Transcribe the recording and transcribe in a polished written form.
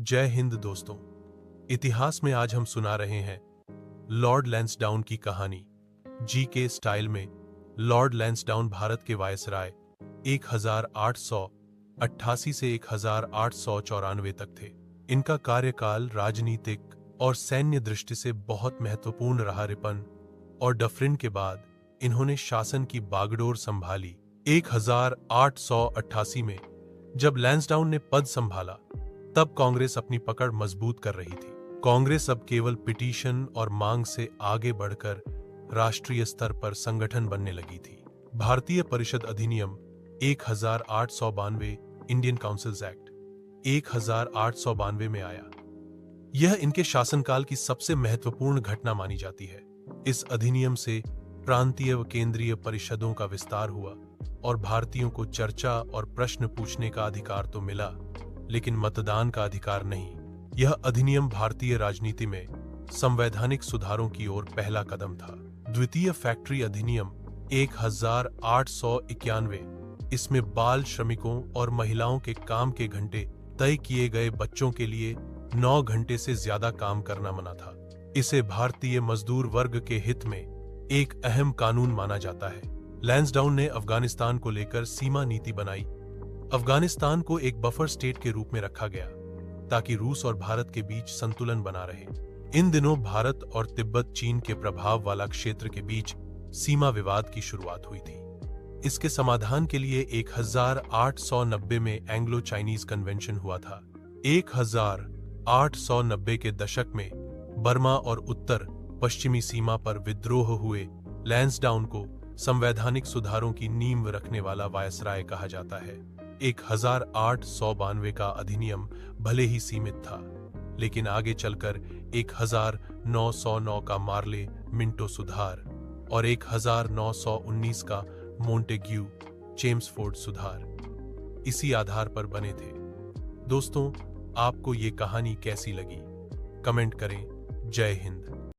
जय हिंद दोस्तों। इतिहास में आज हम सुना रहे हैं लॉर्ड लैंसडाउन की कहानी। जी के स्टाइल में लॉर्ड लैंसडाउन भारत के वायसराय 1888 से 1894 तक थे। इनका कार्यकाल राजनीतिक और सैन्य दृष्टि से बहुत महत्वपूर्ण रहा। रिपन और डफरिन के बाद इन्होंने शासन की बागडोर संभाली। 1888 में जब लैंसडाउन ने पद संभाला तब कांग्रेस अपनी पकड़ मजबूत कर रही थी। कांग्रेस अब केवल पिटीशन और मांग से आगे बढ़कर राष्ट्रीय स्तर पर संगठन बनने लगी थी। भारतीय परिषद अधिनियम 1892 इंडियन काउंसिल्स एक्ट 1892 में आया। यह इनके शासनकाल की सबसे महत्वपूर्ण घटना मानी जाती है। इस अधिनियम से प्रांतीय व केंद्रीय परिषदों का विस्तार हुआ और भारतीयों को चर्चा और प्रश्न पूछने का अधिकार तो मिला, लेकिन मतदान का अधिकार नहीं। यह अधिनियम भारतीय राजनीति में संवैधानिक सुधारों की ओर पहला कदम था। द्वितीय फैक्ट्री अधिनियम 1891, इसमें बाल श्रमिकों और महिलाओं के काम के घंटे तय किए गए, बच्चों के लिए 9 घंटे से ज्यादा काम करना मना था। इसे भारतीय मजदूर वर्ग के हित में एक अहम कानून माना जाता है। लैंसडाउन ने अफगानिस्तान को लेकर सीमा नीति बनाई। अफगानिस्तान को एक बफर स्टेट के रूप में रखा गया ताकि रूस और भारत के बीच संतुलन बना रहे। इन दिनों भारत और तिब्बत चीन के प्रभाव वाला क्षेत्र के बीच सीमा विवाद की शुरुआत हुई थी। इसके समाधान के लिए 1890 में एंग्लो चाइनीज कन्वेंशन हुआ था। 1890 के दशक में बर्मा और उत्तर पश्चिमी सीमा पर विद्रोह हुए। लैंसडाउन को संवैधानिक सुधारों की नींव रखने वाला वायसराय कहा जाता है। 1892 का अधिनियम भले ही सीमित था, लेकिन आगे चलकर 1909 का मार्ले मिंटो सुधार और 1919 का मोंटेग्यू चेम्सफोर्ड सुधार इसी आधार पर बने थे। दोस्तों, आपको ये कहानी कैसी लगी? कमेंट करें। जय हिंद।